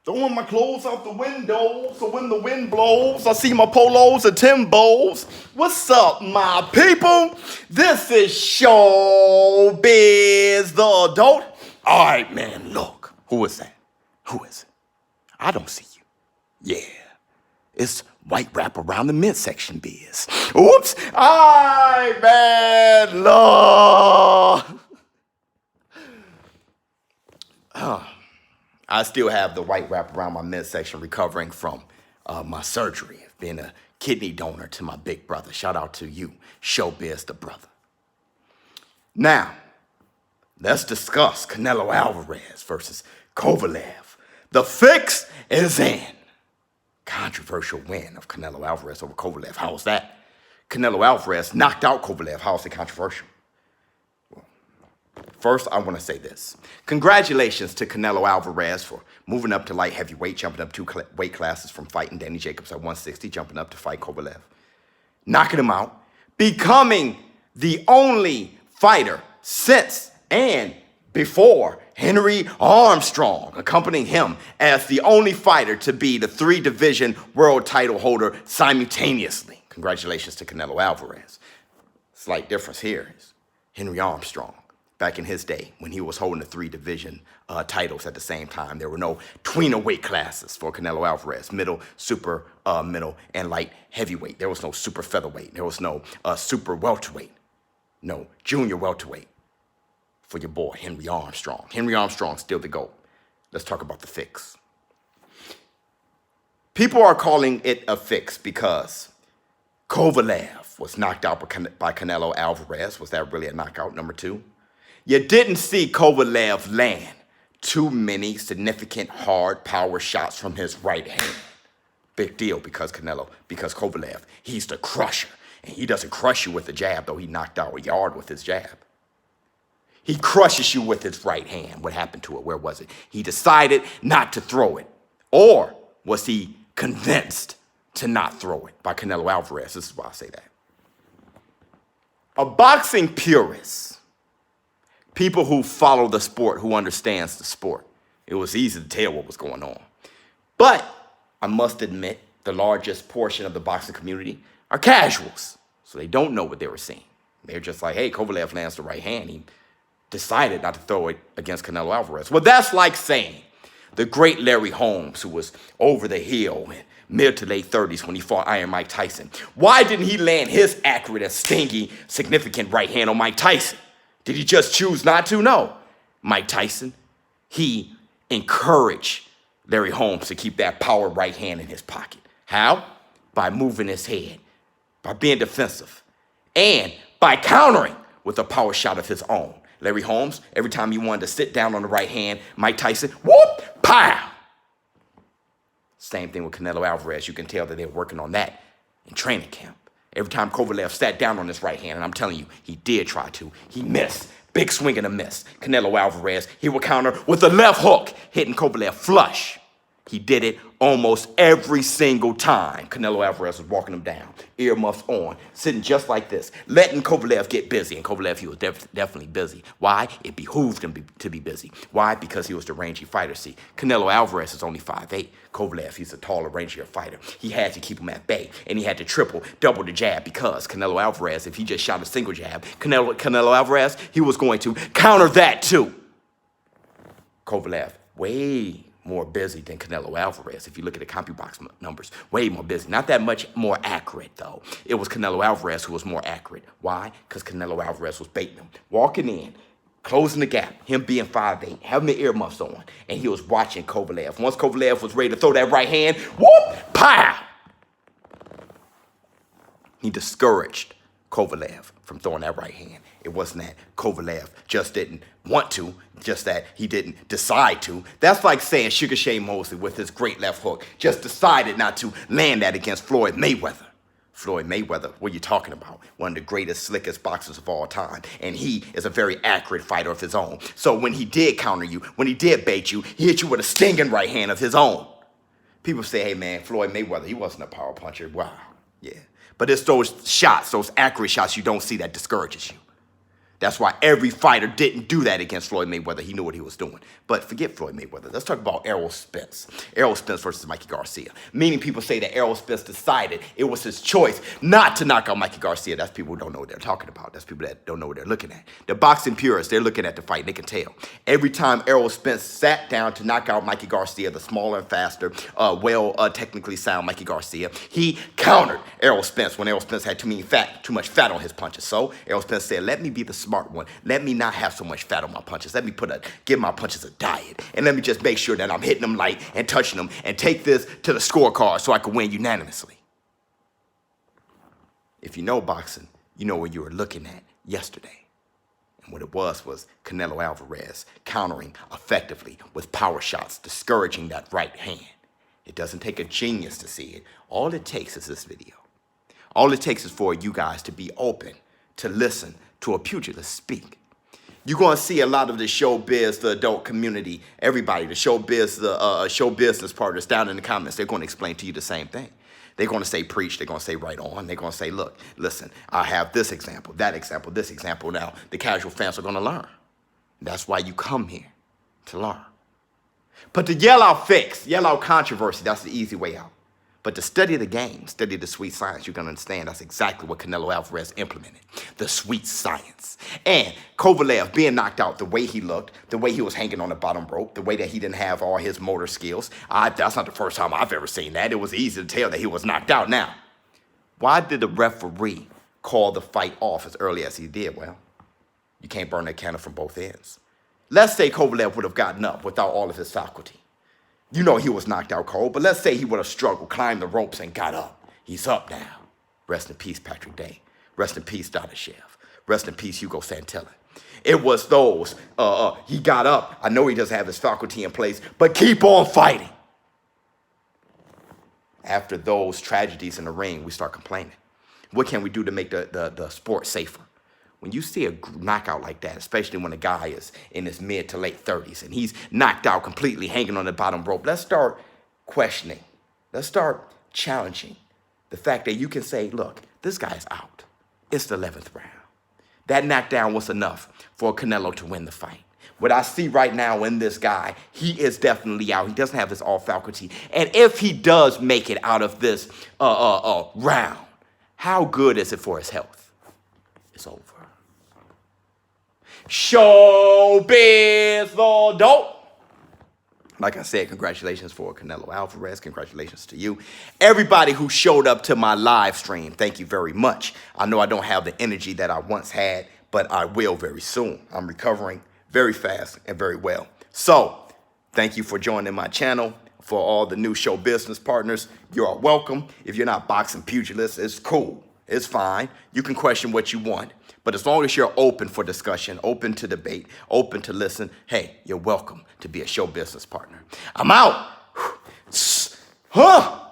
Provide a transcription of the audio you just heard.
Throwing my clothes out the window, so when the wind blows, I see my polos and Timbos. What's up, my people? This is ShowBizz, the adult. All right, man, look. Who is that? Who is it? I don't see you. Yeah, it's white wrap around the midsection biz. Oops. All right, man, look. I still have the white wrap around my midsection recovering from my surgery, being a kidney donor to my big brother. Shout out to you, ShowBizz the brother. Now, let's discuss Canelo Alvarez versus Kovalev. The fix is in. Controversial win of Canelo Alvarez over Kovalev. How was that? Canelo Alvarez knocked out Kovalev. How is it controversial? First, I want to say this. Congratulations to Canelo Alvarez for moving up to light heavyweight, jumping up 2 weight classes from fighting Danny Jacobs at 160, jumping up to fight Kovalev. Knocking him out, becoming the only fighter since and before Henry Armstrong, accompanying him as the only fighter to be the 3-division world title holder simultaneously. Congratulations to Canelo Alvarez. Slight difference here is Henry Armstrong. Back in his day, when he was holding the 3-division titles at the same time, there were no tweener weight classes for Canelo Alvarez, middle, super middle, and light heavyweight. There was no super featherweight. There was no super welterweight. No junior welterweight for your boy, Henry Armstrong. Henry Armstrong still the GOAT. Let's talk about the fix. People are calling it a fix because Kovalev was knocked out by Canelo Alvarez. Was that really a knockout? Number 2. You didn't see Kovalev land too many significant hard power shots from his right hand. Big deal because Kovalev, he's the crusher. And he doesn't crush you with a jab, though he knocked out a yard with his jab. He crushes you with his right hand. What happened to it? Where was it? He decided not to throw it. Or was he convinced to not throw it by Canelo Alvarez? This is why I say that. A boxing purist, people who follow the sport, who understands the sport, it was easy to tell what was going on. But I must admit, the largest portion of the boxing community are casuals. So they don't know what they were seeing. They're just like, hey, Kovalev lands the right hand. He decided not to throw it against Canelo Alvarez. Well, that's like saying the great Larry Holmes, who was over the hill in mid to late 30s when he fought Iron Mike Tyson. Why didn't he land his accurate and stingy, significant right hand on Mike Tyson? Did he just choose not to? No. Mike Tyson, he encouraged Larry Holmes to keep that power right hand in his pocket. How? By moving his head, by being defensive, and by countering with a power shot of his own. Larry Holmes, every time he wanted to sit down on the right hand, Mike Tyson, whoop, pow! Same thing with Canelo Alvarez. You can tell that they're working on that in training camp. Every time Kovalev sat down on his right hand, and I'm telling you, he did try to. He missed. Big swing and a miss. Canelo Alvarez, he would counter with a left hook, hitting Kovalev flush. He did it almost every single time. Canelo Alvarez was walking him down, earmuffs on, sitting just like this, letting Kovalev get busy. And Kovalev, he was definitely busy. Why? It behooved him to be busy. Why? Because he was the rangy fighter. See, Canelo Alvarez is only 5'8". Kovalev, he's a taller, rangier fighter. He had to keep him at bay, and he had to double the jab because Canelo Alvarez, if he just shot a single jab, Canelo Alvarez, he was going to counter that too. Kovalev, way more busy than Canelo Alvarez. If you look at the CompuBox numbers, way more busy. Not that much more accurate, though. It was Canelo Alvarez who was more accurate. Why? Because Canelo Alvarez was baiting him. Walking in, closing the gap, him being 5'8", having the earmuffs on, and he was watching Kovalev. Once Kovalev was ready to throw that right hand, whoop, pow! He discouraged Kovalev from throwing that right hand. It wasn't that Kovalev just didn't want to, just that he didn't decide to. That's like saying Sugar Shane Mosley with his great left hook just decided not to land that against Floyd Mayweather. Floyd Mayweather, what are you talking about? One of the greatest, slickest boxers of all time. And he is a very accurate fighter of his own. So when he did counter you, when he did bait you, he hit you with a stinging right hand of his own. People say, hey man, Floyd Mayweather, he wasn't a power puncher. Wow, yeah. But it's those shots, those accurate shots you don't see that discourages you. That's why every fighter didn't do that against Floyd Mayweather. He knew what he was doing. But forget Floyd Mayweather. Let's talk about Errol Spence. Errol Spence versus Mikey Garcia. Meaning people say that Errol Spence decided it was his choice not to knock out Mikey Garcia. That's people who don't know what they're talking about. That's people that don't know what they're looking at. The boxing purists, they're looking at the fight. They can tell. Every time Errol Spence sat down to knock out Mikey Garcia, the smaller and faster, technically sound Mikey Garcia, he countered Errol Spence when Errol Spence had too much fat on his punches. So Errol Spence said, let me be the smart one. Let me not have so much fat on my punches. Let me give my punches a diet. And let me just make sure that I'm hitting them light and touching them and take this to the scorecard so I can win unanimously. If you know boxing, you know what you were looking at yesterday. And what it was Canelo Alvarez countering effectively with power shots, discouraging that right hand. It doesn't take a genius to see it. All it takes is this video. All it takes is for you guys to be open, to listen to a pugilist speak. You're going to see a lot of the ShowBizz, the adult community, everybody, the ShowBizz, the show business partners down in the comments, they're going to explain to you the same thing. They're going to say preach. They're going to say right on. They're going to say, look, listen, I have this example, that example, this example. Now, the casual fans are going to learn. That's why you come here, to learn. But to yell out fix, yell out controversy, that's the easy way out. But to study the game, study the sweet science, you're going to understand that's exactly what Canelo Alvarez implemented, the sweet science. And Kovalev being knocked out the way he looked, the way he was hanging on the bottom rope, the way that he didn't have all his motor skills, that's not the first time I've ever seen that. It was easy to tell that he was knocked out. Now, why did the referee call the fight off as early as he did? Well, you can't burn that candle from both ends. Let's say Kovalev would have gotten up without all of his faculty. You know he was knocked out cold, but let's say he would have struggled, climbed the ropes, and got up. He's up now. Rest in peace, Patrick Day. Rest in peace, Dadashev. Rest in peace, Hugo Santella. It was those, he got up. I know he doesn't have his faculty in place, but keep on fighting. After those tragedies in the ring, we start complaining. What can we do to make the sport safer? When you see a knockout like that, especially when a guy is in his mid to late 30s and he's knocked out completely, hanging on the bottom rope, let's start questioning. Let's start challenging the fact that you can say, look, this guy's out. It's the 11th round. That knockdown was enough for Canelo to win the fight. What I see right now in this guy, he is definitely out. He doesn't have his all faculty. And if he does make it out of this round, how good is it for his health? It's over. ShowBizz, the dope. Like I said, congratulations for Canelo Alvarez. Congratulations to you. Everybody who showed up to my live stream, thank you very much. I know I don't have the energy that I once had, but I will very soon. I'm recovering very fast and very well. So, thank you for joining my channel. For all the new show business partners, you are welcome. If you're not boxing pugilists, it's cool. It's fine. You can question what you want. But as long as you're open for discussion, open to debate, open to listen, hey, you're welcome to be a show business partner. I'm out. Huh?